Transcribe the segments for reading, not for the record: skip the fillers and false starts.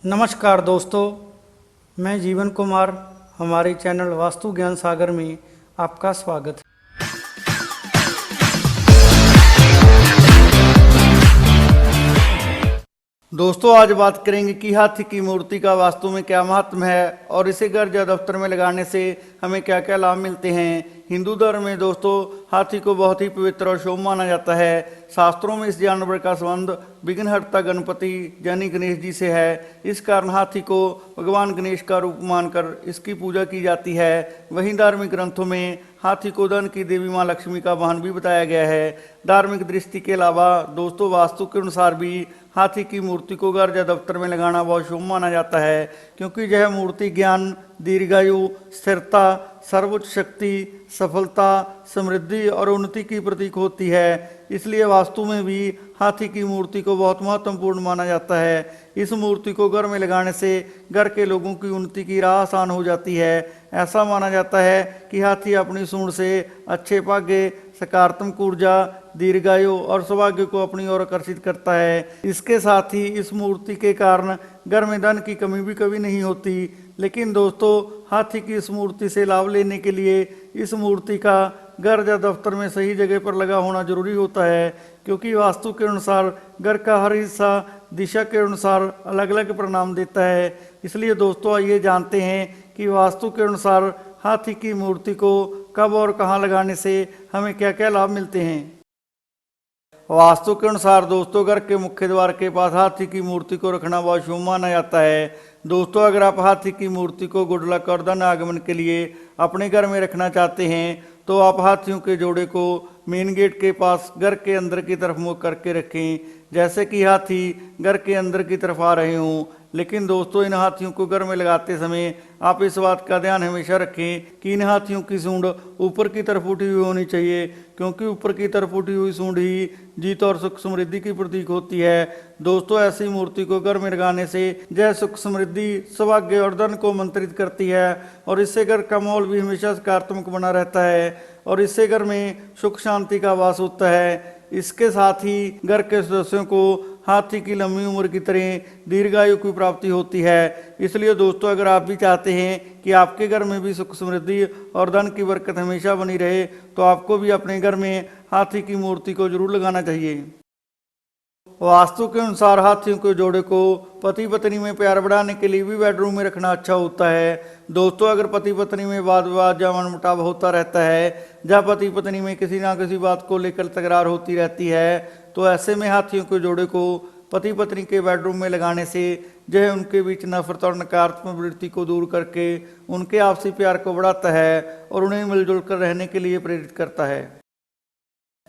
नमस्कार दोस्तों, मैं जीवन कुमार। हमारे चैनल वास्तु ज्ञान सागर में आपका स्वागत है। दोस्तों, आज बात करेंगे कि हाथी की मूर्ति का वास्तु में क्या महत्व है और इसे घर या दफ्तर में लगाने से हमें क्या क्या लाभ मिलते हैं। हिंदू धर्म में दोस्तों हाथी को बहुत ही पवित्र और शुभ माना जाता है। शास्त्रों में इस जानवर का संबंध विघ्नहर्ता गणपति यानी गणेश जी से है। इस कारण हाथी को भगवान गणेश का रूप मानकर इसकी पूजा की जाती है। वहीं धार्मिक ग्रंथों में हाथी को धन की देवी माँ लक्ष्मी का वाहन भी बताया गया है। धार्मिक दृष्टि के अलावा दोस्तों वास्तु के अनुसार भी हाथी की मूर्ति को घर या दफ्तर में लगाना बहुत शुभ माना जाता है, क्योंकि यह मूर्ति ज्ञान, दीर्घायु, स्थिरता, सर्वोच्च शक्ति, सफलता, समृद्धि और उन्नति की प्रतीक होती है। इसलिए वास्तु में भी हाथी की मूर्ति को बहुत महत्वपूर्ण माना जाता है। इस मूर्ति को घर में लगाने से घर के लोगों की उन्नति की राह आसान हो जाती है। ऐसा माना जाता है कि हाथी अपनी सूंड से अच्छे भाग्य, सकारात्मक ऊर्जा, दीर्घायु और सौभाग्य को अपनी ओर आकर्षित करता है। इसके साथ ही इस मूर्ति के कारण घर में धन की कमी भी कभी नहीं होती। लेकिन दोस्तों हाथी की इस मूर्ति से लाभ लेने के लिए इस मूर्ति का घर या दफ्तर में सही जगह पर लगा होना जरूरी होता है, क्योंकि वास्तु के अनुसार घर का हर हिस्सा दिशा के अनुसार अलग अलग परिणाम देता है। इसलिए दोस्तों आइए जानते हैं कि वास्तु के अनुसार हाथी की मूर्ति को कब और कहाँ लगाने से हमें क्या क्या लाभ मिलते हैं। वास्तु के अनुसार दोस्तों घर के मुख्य द्वार के पास हाथी की मूर्ति को रखना बहुत शुभ माना जाता है। दोस्तों अगर आप हाथी की मूर्ति को गुड लक और धन आगमन के लिए अपने घर में रखना चाहते हैं तो आप हाथियों के जोड़े को मेन गेट के पास घर के अंदर की तरफ मुख करके रखें, जैसे कि हाथी घर के अंदर की तरफ आ रहे हों। लेकिन दोस्तों इन हाथियों को घर में लगाते समय आप इस बात का ध्यान हमेशा रखें कि इन हाथियों की सूंड ऊपर की तरफ उठी हुई होनी चाहिए, क्योंकि ऊपर की तरफ उठी हुई सूंड ही जीत और सुख समृद्धि की प्रतीक होती है। दोस्तों ऐसी मूर्ति को घर में लगाने से जय, सुख, समृद्धि, सौभाग्य और धन को मंत्रित करती है और इससे घर का माहौल भी हमेशा सकारात्मक बना रहता है और इससे घर में सुख शांति का वास होता है। इसके साथ ही घर के सदस्यों को हाथी की लंबी उम्र की तरह दीर्घायु की प्राप्ति होती है। इसलिए दोस्तों अगर आप भी चाहते हैं कि आपके घर में भी सुख समृद्धि और धन की बरकत हमेशा बनी रहे तो आपको भी अपने घर में हाथी की मूर्ति को जरूर लगाना चाहिए। वास्तु के अनुसार हाथियों के जोड़े को पति पत्नी में प्यार बढ़ाने के लिए भी बेडरूम में रखना अच्छा होता है। दोस्तों अगर पति पत्नी में वाद विवाद या मनमुटाव होता रहता है, जहाँ पति पत्नी में किसी ना किसी बात को लेकर तकरार होती रहती है, तो ऐसे में हाथियों के जोड़े को पति पत्नी के बेडरूम में लगाने से यह उनके बीच नफरत और नकारात्मक वृत्ति को दूर करके उनके आपसी प्यार को बढ़ाता है और उन्हें मिलजुल कर रहने के लिए प्रेरित करता है।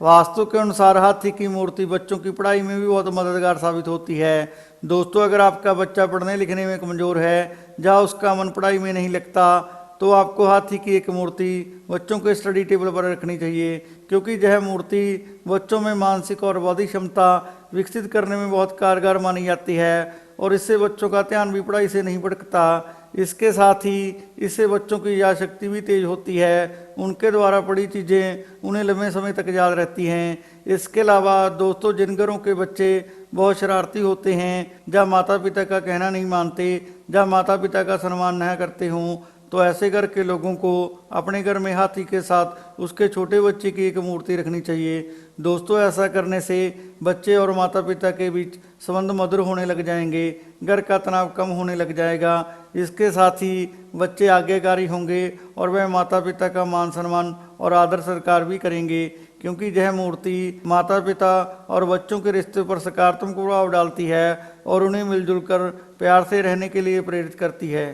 वास्तु के अनुसार हाथी की मूर्ति बच्चों की पढ़ाई में भी बहुत मददगार साबित होती है। दोस्तों अगर आपका बच्चा पढ़ने लिखने में कमज़ोर है, जहाँ उसका मन पढ़ाई में नहीं लगता, तो आपको हाथी की एक मूर्ति बच्चों के स्टडी टेबल पर रखनी चाहिए, क्योंकि यह मूर्ति बच्चों में मानसिक और बौद्धिक क्षमता विकसित करने में बहुत कारगर मानी जाती है और इससे बच्चों का ध्यान भी पढ़ाई से नहीं भटकता। इसके साथ ही इससे बच्चों की याद शक्ति भी तेज होती है, उनके द्वारा पढ़ी चीज़ें उन्हें लंबे समय तक याद रहती हैं। इसके अलावा दोस्तों जिन घरों के बच्चे बहुत शरारती होते हैं, जहाँ माता पिता का कहना नहीं मानते, जहाँ माता पिता का सम्मान न करते हों, तो ऐसे घर के लोगों को अपने घर में हाथी के साथ उसके छोटे बच्चे की एक मूर्ति रखनी चाहिए। दोस्तों ऐसा करने से बच्चे और माता पिता के बीच संबंध मधुर होने लग जाएंगे, घर का तनाव कम होने लग जाएगा। इसके साथ ही बच्चे आज्ञाकारी होंगे और वह माता पिता का मान सम्मान और आदर सत्कार भी करेंगे, क्योंकि यह मूर्ति माता पिता और बच्चों के रिश्ते पर सकारात्मक प्रभाव डालती है और उन्हें मिलजुल कर प्यार से रहने के लिए प्रेरित करती है।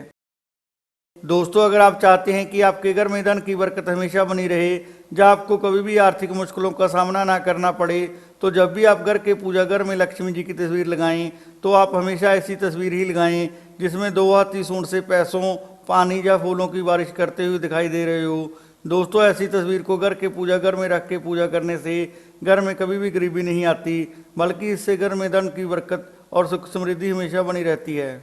दोस्तों अगर आप चाहते हैं कि आपके घर में धन की बरकत हमेशा बनी रहे, जब आपको कभी भी आर्थिक मुश्किलों का सामना ना करना पड़े, तो जब भी आप घर के पूजा घर में लक्ष्मी जी की तस्वीर लगाएं तो आप हमेशा ऐसी तस्वीर ही लगाएं जिसमें दो हाथी सूंड से पैसों, पानी या फूलों की बारिश करते हुए दिखाई दे रहे हो। दोस्तों ऐसी तस्वीर को घर के पूजा घर में रख के पूजा करने से घर में कभी भी गरीबी नहीं आती, बल्कि इससे घर में धन की बरकत और सुख समृद्धि हमेशा बनी रहती है।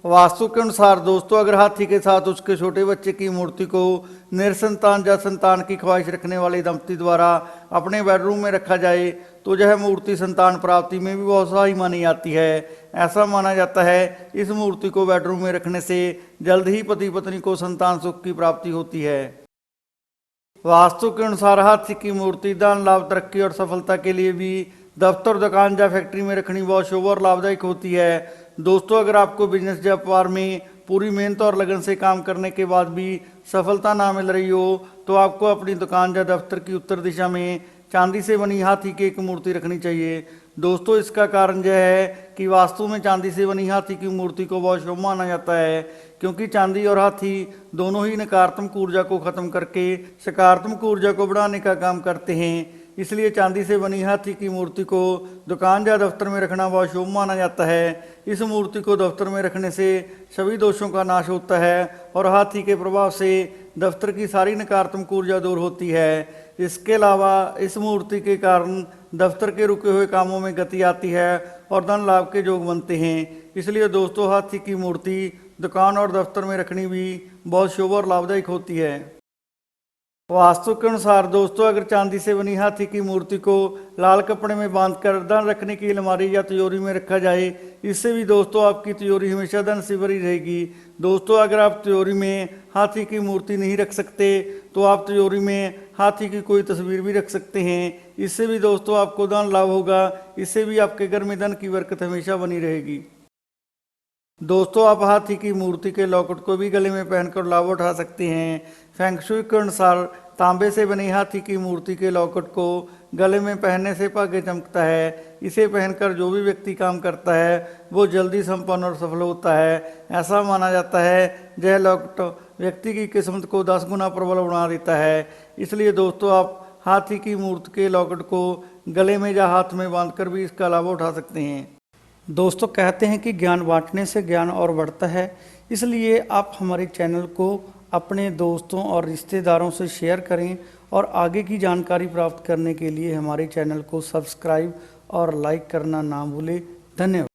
वास्तु के अनुसार दोस्तों अगर हाथी के साथ उसके छोटे बच्चे की मूर्ति को निरसंतान या संतान की ख्वाहिश रखने वाले दंपति द्वारा अपने बेडरूम में रखा जाए तो यह मूर्ति संतान प्राप्ति में भी बहुत सहायक मानी जाती है। ऐसा माना जाता है इस मूर्ति को बेडरूम में रखने से जल्द ही पति पत्नी को संतान सुख की प्राप्ति होती है। वास्तु के अनुसार हाथी की मूर्ति धन लाभ तरक्की और सफलता के लिए भी दफ्तर दुकान या फैक्ट्री में रखनी बहुत शुभ और लाभदायक होती है। दोस्तों अगर आपको बिजनेस या व्यापार में पूरी मेहनत और लगन से काम करने के बाद भी सफलता ना मिल रही हो तो आपको अपनी दुकान या दफ्तर की उत्तर दिशा में चांदी से बनी हाथी की एक मूर्ति रखनी चाहिए। दोस्तों इसका कारण यह है कि वास्तु में चांदी से बनी हाथी की मूर्ति को बहुत शुभ माना जाता है, क्योंकि चांदी और हाथी दोनों ही नकारात्मक ऊर्जा को खत्म करके सकारात्मक ऊर्जा को बढ़ाने का काम करते हैं। इसलिए चांदी से बनी हाथी की मूर्ति को दुकान या दफ्तर में रखना बहुत शुभ माना जाता है। इस मूर्ति को दफ्तर में रखने से सभी दोषों का नाश होता है और हाथी के प्रभाव से दफ्तर की सारी नकारात्मक ऊर्जा दूर होती है। इसके अलावा इस मूर्ति के कारण दफ्तर के रुके हुए कामों में गति आती है और धन लाभ के योग बनते हैं। इसलिए दोस्तों हाथी की मूर्ति दुकान और दफ्तर में रखनी भी बहुत शुभ और लाभदायक होती है। वास्तु के अनुसार दोस्तों अगर चांदी से बनी हाथी की मूर्ति को लाल कपड़े में बांधकर धन रखने की अलमारी या तिजोरी में रखा जाए, इससे भी दोस्तों आपकी तिजोरी हमेशा धन से भरी रहेगी। दोस्तों अगर आप तिजोरी में हाथी की मूर्ति नहीं रख सकते तो आप तिजोरी में हाथी की कोई तस्वीर भी रख सकते हैं। इससे भी दोस्तों आपको धन लाभ होगा। इससे भी आपके घर में धन की बरकत हमेशा बनी रहेगी। दोस्तों आप हाथी की मूर्ति के लॉकेट को भी गले में पहनकर लाभ उठा सकते हैं। फेंग शुई के अनुसार तांबे से बनी हाथी की मूर्ति के लॉकेट को गले में पहनने से भाग्य चमकता है। इसे पहनकर जो भी व्यक्ति काम करता है वो जल्दी संपन्न और सफल होता है। ऐसा माना जाता है यह लॉकेट व्यक्ति की किस्मत को 10 गुना प्रबल बना देता है। इसलिए दोस्तों आप हाथी की मूर्ति के लॉकेट को गले में या हाथ में बांधकर भी इसका लाभ उठा सकते हैं। दोस्तों कहते हैं कि ज्ञान बांटने से ज्ञान और बढ़ता है, इसलिए आप हमारे चैनल को अपने दोस्तों और रिश्तेदारों से शेयर करें और आगे की जानकारी प्राप्त करने के लिए हमारे चैनल को सब्सक्राइब और लाइक करना ना भूलें। धन्यवाद।